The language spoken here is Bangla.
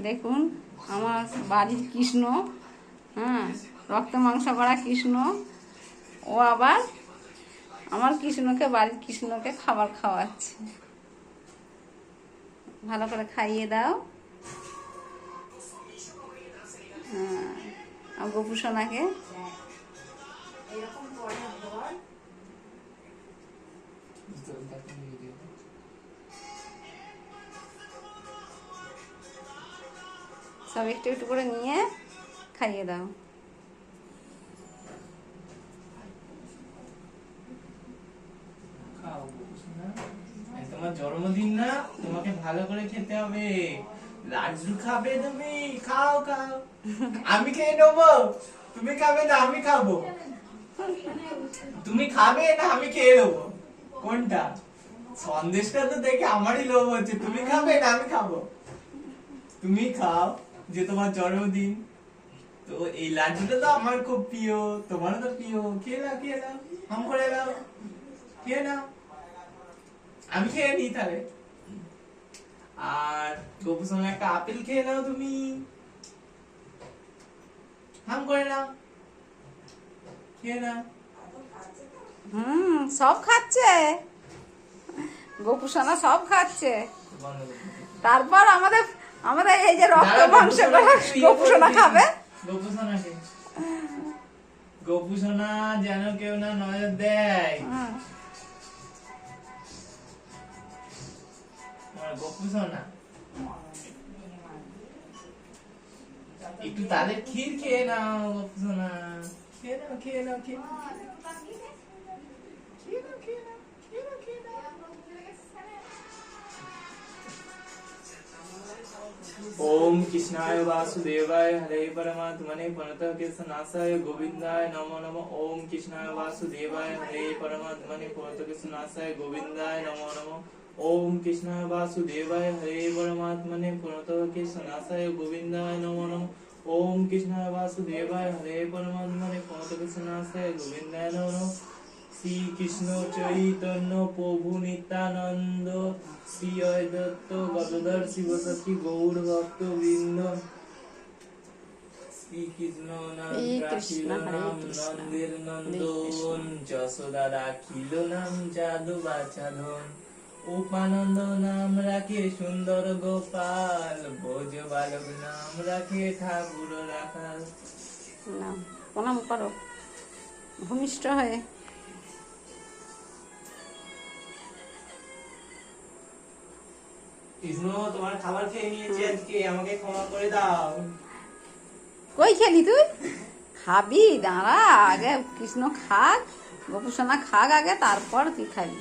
দেখুন আমার বাড়ির কৃষ্ণ, হ্যাঁ, রক্ত মাংস করা কৃষ্ণ, ও আবার আমার কৃষ্ণকে, বাড়ির কৃষ্ণকে খাবার খাওয়াচ্ছে। ভালো করে খাইয়ে দাও। হ্যাঁ, আর গোপু সোনাকে সব একটু একটু করে নিয়ে খাইয়ে দাও। তোমার জন্মদিন না, তোমাকে ভালো করে খেতে হবে। লাড্ডু খাবে তুমি, খাও খাও। আমি খেয়ে নেবো, তুমি খাবে না আমি খাবো? তুমি খাবে না আমি খেয়ে নেবো? কোনটা? সন্দেশটা তো দেখে আমারই লোভ হচ্ছে। তুমি খাবে না আমি খাবো? তুমি খাও, যে তোমার জন্মদিন। তো এই লাড্ডুটা তো আমার খুব প্রিয়, তোমারও তো প্রিয়। খেয়ে নাও, খেয়ে নাও, হাম করে নাও, খেয়ে নাও। আমি খেয়ে নিই তাহলে। আর গোপুর সঙ্গে একটা আপেল খেয়ে নাও তুমি, হাম করে নাও, খেয়ে নাও। সব খাচ্ছে গোপু সোনা, সব খাচ্ছে। তারপর আমাদের আমাদের এই যে রক্ত মাংস গোপু সোনা খাবে। গোপু সোনাকে, গোপু সোনা যেন কেউ না নজর দেয়। গোপু সোনা একটু তাদের ক্ষীর খেয়ে নাও। গোপু সোনা খেয়ে নাও, খেয়ে নাও, খেয়ে নাও, খেয়ে নাও, খেয়ে নাও, খেয়ে নাও, খেয়ে নাও। ओम कृष्णाय वासुदेवाय हरे परमात्मने प्रणतकेशनाशाय गोविंदाय नमो नमः। ओम कृष्णाय वासुदेवाय हरे परमात्मने प्रणतकेशनाशाय गोविंदाय नमो नमः। ओम कृष्णाय वासुदेवाय हरे परमात्मने प्रणतकेशनाशाय गोविंदाय नमो नमः। ओम कृष्णाय वासुदेवाय हरे परमात्मने प्रणतकेशनाशाय गोविंदाय नमो नमः। श्री कृष्ण चैतन्य प्रभु नित्यानंद श्री अद्वैत गदाधर शिवसखी गौर भक्त वृंद। श्री कृष्ण नाम राखिल नाम नंदेर नंदन যশোদা রাখিল নাম জাদু বাছাধন। উপানন্দ নাম রাখে সুন্দর গোপাল, ভোজ বালক নাম রাখে ঠাকুর রাখাল। প্রণাম করো ভূমিষ্ঠ হয়ে। কৃষ্ণ তোমার খাবার খেয়ে নিয়েছি আজকে, আমাকে ক্ষমা করে দাও। কই খেলি তুই? খাবি, দাঁড়া, আগে কৃষ্ণ খাক, গোপু সোনা খাক আগে, তারপর তুই খাবি।